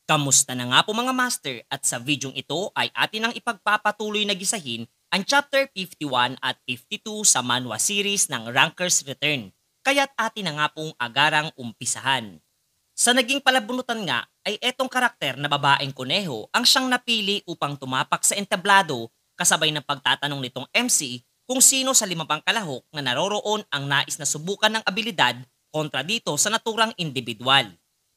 Kamusta na nga po mga master at sa videong ito ay atin ang ipagpapatuloy na gisahin ang chapter 51 at 52 sa manhwa series ng Ranker's Return. Kaya't atin na nga pong agarang umpisahan. Sa naging palabunutan nga ay etong karakter na babaeng kuneho ang siyang napili upang tumapak sa entablado kasabay ng pagtatanong nitong MC kung sino sa limang kalahok na naroroon ang nais na subukan ng abilidad kontra dito sa naturang individual.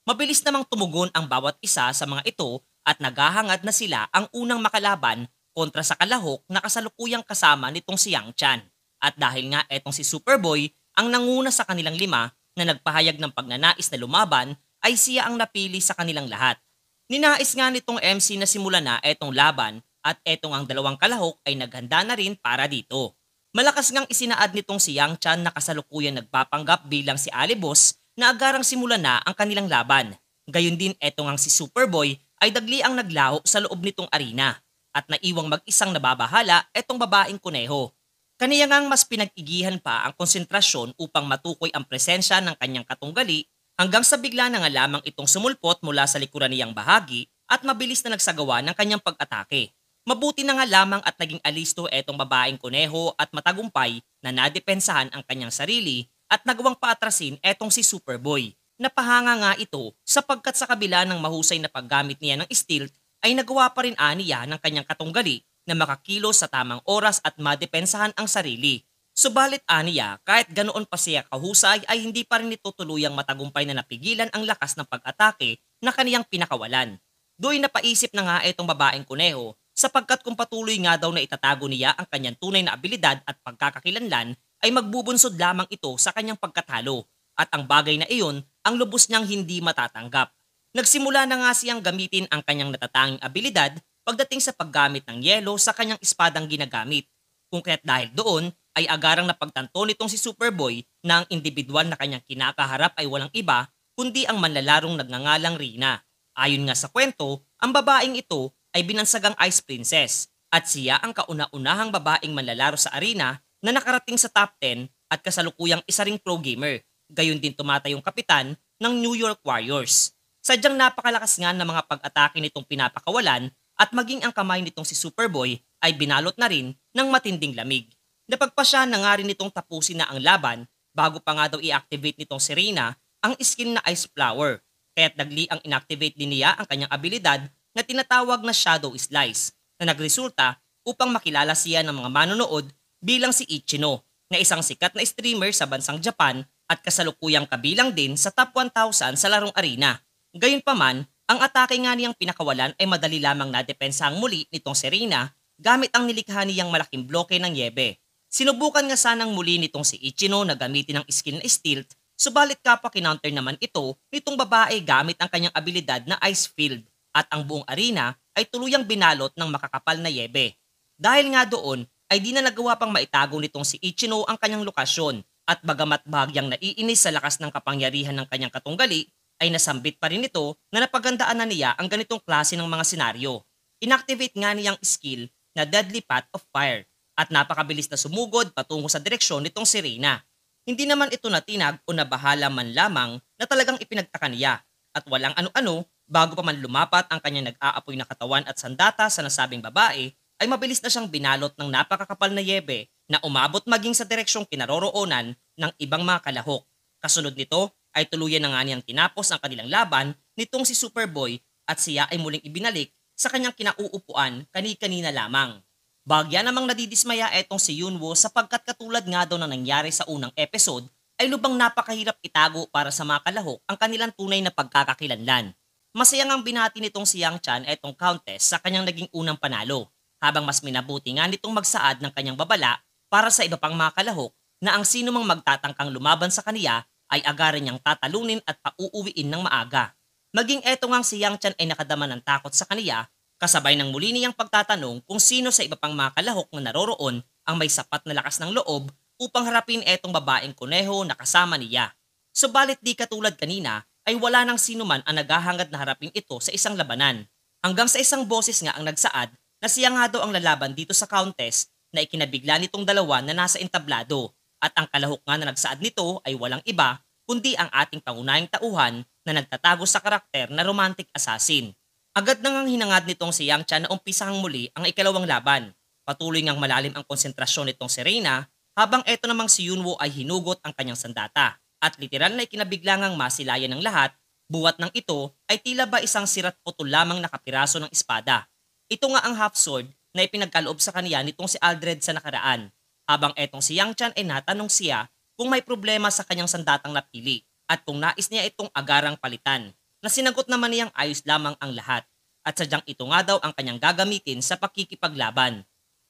Mabilis namang tumugon ang bawat isa sa mga ito at naghahangad na sila ang unang makalaban kontra sa kalahok na kasalukuyang kasama nitong si Yang Chan. At dahil nga etong si Superboy ang nanguna sa kanilang lima na nagpahayag ng pagnanais na lumaban ay siya ang napili sa kanilang lahat. Ninais nga nitong MC na simulan na etong laban at etong ang dalawang kalahok ay naghanda na rin para dito. Malakas ngang isinaad nitong si Yang Chan na kasalukuyang nagpapanggap bilang si Alibos na agarang simulan na ang kanilang laban. Gayun din etong ang si Superboy ay dagli ang naglaho sa loob nitong arena at naiwang mag-isang nababahala etong babaeng kuneho. Kaniya ngang mas pinag-igihan pa ang konsentrasyon upang matukoy ang presensya ng kanyang katunggali hanggang sa bigla na nga lamang itong sumulpot mula sa likuran niyang bahagi at mabilis na nagsagawa ng kanyang pag-atake. Mabuti na nga lamang at naging alisto etong babaeng kuneho at matagumpay na nadepensahan ang kanyang sarili at nagawang paatrasin etong si Superboy. Napahanga nga ito sapagkat sa kabila ng mahusay na paggamit niya ng stealth ay nagawa pa rin aniya ng kanyang katunggali na makakilos sa tamang oras at madepensahan ang sarili. Subalit aniya kahit ganoon pa siya kahusay ay hindi pa rin ito tuluyang matagumpay na napigilan ang lakas ng pag-atake na kaniyang pinakawalan. Do'y napaisip na nga itong babaeng kuneho sapagkat kung patuloy nga daw na itatago niya ang kanyang tunay na abilidad at pagkakakilanlan ay magbubunsod lamang ito sa kanyang pagkatalo at ang bagay na iyon ang lubos niyang hindi matatanggap. Nagsimula na nga siyang gamitin ang kanyang natatanging abilidad pagdating sa paggamit ng yelo sa kanyang espadang ginagamit. Kung kaya't dahil doon ay agarang napagtanto nitong si Superboy na ang individual na kanyang kinakaharap ay walang iba kundi ang manlalarong nagngangalang Rina. Ayon nga sa kwento, ang babaeng ito ay binansagang Ice Princess at siya ang kauna-unahang babaeng manlalaro sa arena na nakarating sa top 10 at kasalukuyang isa ring pro gamer. Gayon din tumatayong kapitan ng New York Warriors. Sadyang napakalakas nga ng mga pag-atake nitong pinapakawalan at maging ang kamay nitong si Superboy ay binalot na rin ng matinding lamig. Napagpasya na nga rin nitong tapusin na ang laban bago pa nga daw i-activate nitong si Rina ang skill na Ice Flower. Kaya't nagli ang inactivate din niya ang kanyang abilidad na tinatawag na Shadow Slice na nagresulta upang makilala siya ng mga manonood bilang si Ichino na isang sikat na streamer sa bansang Japan at kasalukuyang kabilang din sa top 1,000 sa larong arena. Gayunpaman, ang atake nga niyang pinakawalan ay madali lamang nadepensahang muli nitong si Rina gamit ang nilikha niyang malaking bloke ng yebe. Sinubukan nga sanang muli nitong si Ichino na gamitin ang skill na stealth, subalit kapwa kinounter naman ito nitong babae gamit ang kanyang abilidad na Ice Field at ang buong arena ay tuluyang binalot ng makakapal na yebe. Dahil nga doon ay di na nagawa pang maitago nitong si Ichino ang kanyang lokasyon at bagamat bahagyang naiinis sa lakas ng kapangyarihan ng kanyang katunggali ay nasambit pa rin ito na napagandaan na niya ang ganitong klase ng mga senaryo. Inactivate nga niyang skill na Deadly Path of Fire at napakabilis na sumugod patungo sa direksyon nitong si Rina. Hindi naman ito natinag o nabahala man lamang na talagang ipinagtaka niya at walang ano-ano bago pa man lumapat ang kanyang nag-aapoy na katawan at sandata sa nasabing babae ay mabilis na siyang binalot ng napakakapal na yebe na umabot maging sa direksyong kinaroroonan ng ibang mga kalahok. Kasunod nito ay tuluyan na nga niyang tinapos ang kanilang laban nitong si Superboy at siya ay muling ibinalik sa kanyang kinauupuan kani-kanina lamang. Bagya namang nadidismaya etong si Yunwoo sapagkat katulad nga daw ng nangyari sa unang episode ay lubang napakahirap itago para sa mga kalahok ang kanilang tunay na pagkakakilanlan. Masaya ngang binati nitong si Yang Chan etong countess sa kanyang naging unang panalo, habang mas minabuti nga nitong magsaad ng kanyang babala para sa iba pang mga kalahok na ang sino mang magtatangkang lumaban sa kaniya ay agaran niyang tatalunin at pauuwiin ng maaga. Maging eto ngang si Yang Chan ay nakadama ng takot sa kaniya, kasabay ng muli niyang pagtatanong kung sino sa iba pang mga kalahok na naroroon ang may sapat na lakas ng loob upang harapin etong babaeng kuneho na kasama niya. Subalit di katulad kanina ay wala nang sino man ang naghahangad na harapin ito sa isang labanan. Hanggang sa isang boses nga ang nagsaad na siya nga daw ang lalaban dito sa countess na ikinabigla nitong dalawa na nasa entablado at ang kalahok nga na nagsaad nito ay walang iba kundi ang ating pangunahing tauhan na nagtatago sa karakter na romantic assassin. Agad nang hinangad nitong si Yang Chan na umpisahang muli ang ikalawang laban. Patuloy ngang malalim ang konsentrasyon nitong si Reina habang eto namang si Yunwo ay hinugot ang kanyang sandata. At literal na ikinabiglangang masilayan ng lahat, buwat ng ito ay tila ba isang sirat putol lamang na kapiraso ng espada. Ito nga ang half sword na ipinagkaloob sa kaniya nitong si Aldred sa nakaraan. Habang etong si Yang Chan ay natanong siya kung may problema sa kanyang sandatang napili at kung nais niya itong agarang palitan, na sinagot naman niyang ayos lamang ang lahat at sadyang ito nga daw ang kanyang gagamitin sa pakikipaglaban.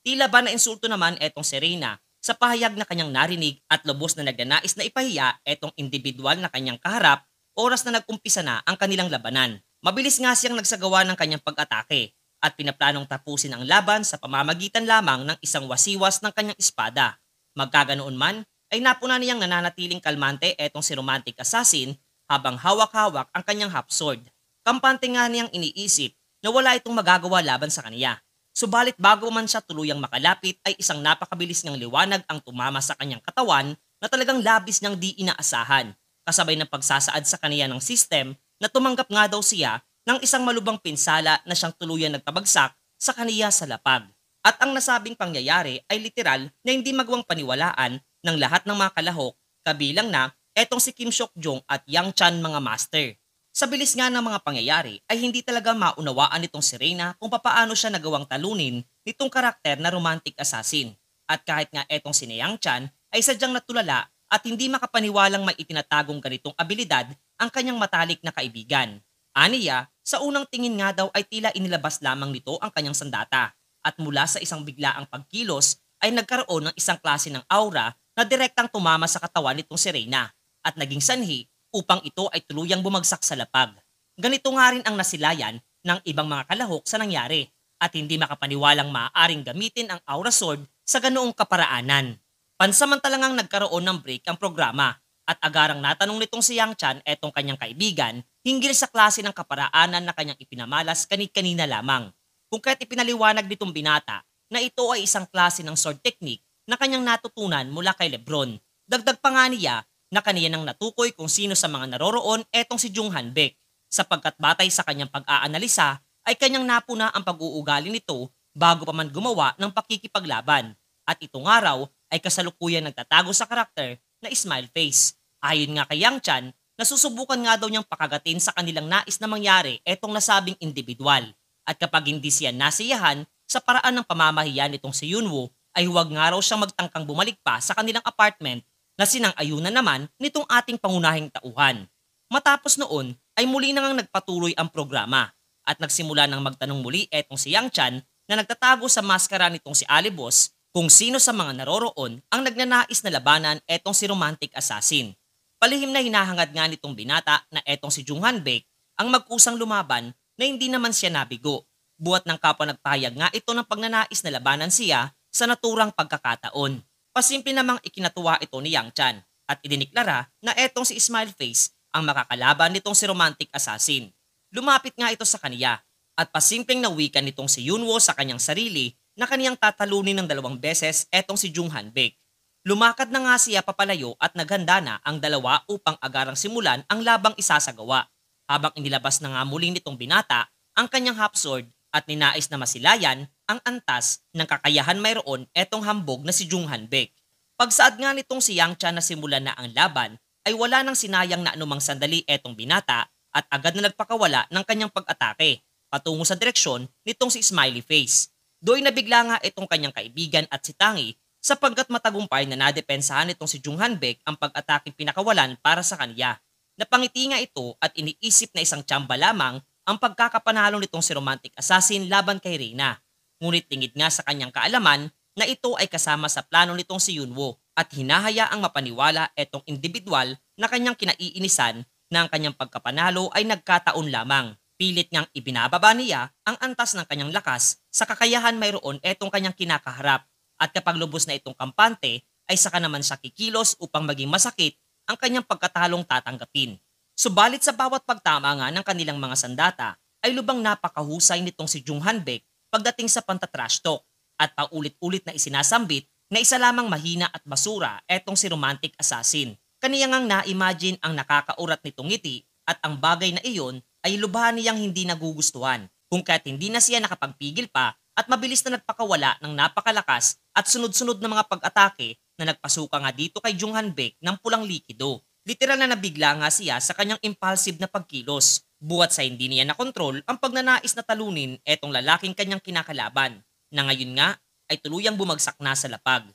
Tila ba na insulto naman etong si Reina sa pahayag na kanyang narinig at lubos na nagnanais na ipahiya etong individual na kanyang kaharap oras na nag-umpisa na ang kanilang labanan. Mabilis nga siyang nagsagawa ng kanyang pag-atake at pinaplanong tapusin ang laban sa pamamagitan lamang ng isang wasiwas ng kanyang espada. Magkaganoon man, ay napuna niyang nananatiling kalmante etong si romantic assassin habang hawak-hawak ang kanyang half sword. Kampante nga niyang iniisip na wala itong magagawa laban sa kaniya. Subalit bago man siya tuluyang makalapit ay isang napakabilis niyang liwanag ang tumama sa kanyang katawan na talagang labis niyang di inaasahan, kasabay ng pagsasaad sa kaniya ng system na tumanggap nga daw siya ng isang malubang pinsala na siyang tuluyang nagpabagsak sa kaniya sa lapag. At ang nasabing pangyayari ay literal na hindi magawang paniwalaan ng lahat ng mga kalahok, kabilang na etong si Kim Seok Jong at Yang Chan mga master. Sa bilis nga ng mga pangyayari ay hindi talaga maunawaan nitong si Reina kung papaano siya nagawang talunin nitong karakter na romantic assassin. At kahit nga etong si Yang Chan ay sadyang natulala at hindi makapaniwalang may itinatagong ganitong abilidad ang kanyang matalik na kaibigan. Aniya, sa unang tingin nga daw ay tila inilabas lamang nito ang kanyang sandata at mula sa isang biglaang pagkilos ay nagkaroon ng isang klase ng aura na direktang tumama sa katawan nitong si Reina at naging sanhi upang ito ay tuluyang bumagsak sa lapag. Ganito nga rin ang nasilayan ng ibang mga kalahok sa nangyari at hindi makapaniwalang maaaring gamitin ang aura sword sa ganoong kaparaanan. Pansamantalang nagkaroon ng break ang programa at agarang natanong nitong si Yang Chan etong kanyang kaibigan hinggil sa klase ng kaparaanan na kanyang ipinamalas kanina lamang. Kung kaya't ipinaliwanag nitong binata na ito ay isang klase ng sword technique na kanyang natutunan mula kay Lebron. Dagdag pa nga niya na kaniya nang natukoy kung sino sa mga naroroon etong si Jung Hanbek, sapagkat batay sa kanyang pag-aanalisa ay kanyang napuna ang pag-uugali nito bago pa man gumawa ng pakikipaglaban. At ito nga raw ay kasalukuyan nagtatago sa karakter na Smile Face. Ayon nga kay Yang Chan, nasusubukan nga daw niyang pakagatin sa kanilang nais na mangyari etong nasabing individual. At kapag hindi siya nasiyahan sa paraan ng pamamahiya nitong si Yunwo, ay huwag nga raw siyang magtangkang bumalik pa sa kanilang apartment na sinang-ayunan naman nitong ating pangunahing tauhan. Matapos noon ay muli nang nagpatuloy ang programa at nagsimula nang magtanong muli etong si Yang Chan na nagtatago sa maskara nitong si Alibos kung sino sa mga naroroon ang nagnanais na labanan etong si romantic assassin. Palihim na hinahangad nga nitong binata na etong si Jung Hanbek ang magkusang lumaban na hindi naman siya nabigo. Buwat ng kapwa nagpahayag nga ito ng pagnanais na labanan siya sa naturang pagkakataon. Pasimple namang ikinatuwa ito ni Yang Chan at idiniklara na etong si Smile Face ang makakalaban nitong si romantic assassin. Lumapit nga ito sa kaniya at pasimpleng nawikan nitong si Yunwo sa kanyang sarili na kaniyang tatalunin ng 2 beses etong si Jung Hanbek. Lumakad na nga siya papalayo at naghanda na ang dalawa upang agarang simulan ang labang isasagawa. Habang inilabas na nga muli nitong binata ang kanyang half sword at ninais na masilayan ang antas ng kakayahan mayroon etong hambog na si Jung Hanbek. Pagsaad nga nitong si Yang Chan na simulan na ang laban ay wala nang sinayang na anumang sandali etong binata at agad na nagpakawala ng kanyang pag-atake patungo sa direksyon nitong si Smiley Face. Doy nabigla nga itong kanyang kaibigan at si Tangi sapagkat matagumpay na nadepensahan nitong si Jung Hanbek ang pag-atake pinakawalan para sa kanya. Napangiti nga ito at iniisip na isang tsamba lamang ang pagkakapanalo nitong si romantic assassin laban kay Reina. Ngunit tingid nga sa kanyang kaalaman na ito ay kasama sa plano nitong si Yunwo at hinahayaang mapaniwala etong individual na kanyang kinaiinisan na ang kanyang pagkapanalo ay nagkataon lamang. Pilit ngang ibinababa niya ang antas ng kanyang lakas sa kakayahan mayroon etong kanyang kinakaharap at kapag lubos na itong kampante ay saka naman siya kikilos upang maging masakit ang kanyang pagkatalong tatanggapin. Subalit sa bawat pagtama nga ng kanilang mga sandata ay lubang napakahusay nitong si Jung Hanbek pagdating sa pantatrash talk at paulit-ulit na isinasambit na isa lamang mahina at basura etong si romantic assassin. Kaniya ngang na-imagine ang nakakaurat nitong ngiti at ang bagay na iyon ay lubha niyang hindi nagugustuhan kung kaya't hindi na siya nakapagpigil pa at mabilis na nagpakawala ng napakalakas at sunod-sunod na mga pag-atake na nagpasuka nga dito kay Jung Hanbek ng pulang likido. Literal na nabigla nga siya sa kanyang impulsive na pagkilos. Buwat sa hindi niya nakontrol ang pagnanais na talunin etong lalaking kanyang kinakalaban na ngayon nga ay tuluyang bumagsak na sa lapag.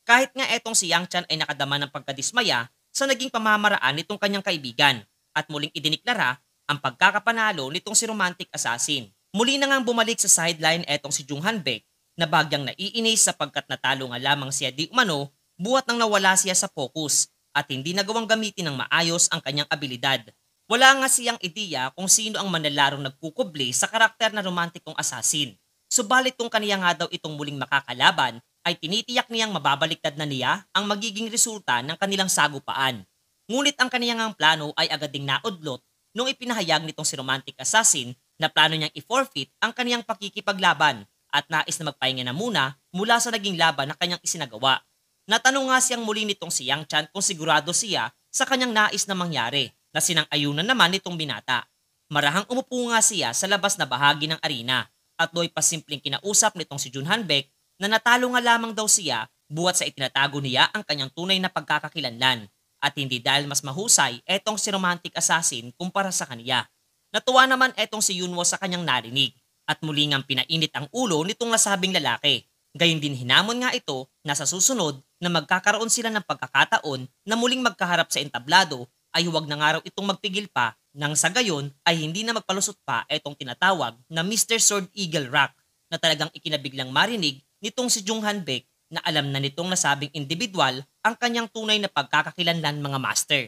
Kahit nga etong si Yang Chan ay nakadama ng pagkadismaya sa naging pamamaraan nitong kanyang kaibigan at muling idiniklara ang pagkakapanalo nitong si romantic assassin. Muli na ngang bumalik sa sideline etong si Jung Hanbek na bagyang naiinis sapagkat natalo nga lamang siya di umano buwat nang nawala siya sa focus at hindi nagawang gamitin ng maayos ang kanyang abilidad. Wala nga siyang ideya kung sino ang manalarong nagkukubli sa karakter na romantikong assassin. Subalit kung kaniya nga daw itong muling makakalaban, ay tinitiyak niyang mababaliktad na niya ang magiging resulta ng kanilang sagupaan. Ngunit ang kaniyang plano ay agad ding naudlot nung ipinahayag nitong si romantic assassin na plano niyang i-forfeit ang kaniyang pakikipaglaban at nais na magpahinga na muna mula sa naging laban na kanyang isinagawa. Natanong nga siyang muli nitong si Yang Chan kung sigurado siya sa kanyang nais na mangyari na sinang-ayunan naman nitong binata. Marahang umupo nga siya sa labas na bahagi ng arena at do'y pasimpleng kinausap nitong si Jung Hanbek na natalo nga lamang daw siya buwat sa itinatago niya ang kanyang tunay na pagkakakilanlan at hindi dahil mas mahusay etong si romantic assassin kumpara sa kaniya. Natuwa naman etong si Yunwo sa kanyang narinig at muli ngang pinainit ang ulo nitong nasabing lalaki. Gayun din hinamon nga ito na sa susunod na magkakaroon sila ng pagkakataon na muling magkaharap sa entablado ay huwag na nga raw itong magpigil pa nang sa gayon ay hindi na magpalusot pa etong tinatawag na Mr. Sword Eagle Rock na talagang ikinabiglang marinig nitong si Jung Hanbek na alam na nitong nasabing individual ang kanyang tunay na pagkakakilanlan mga master.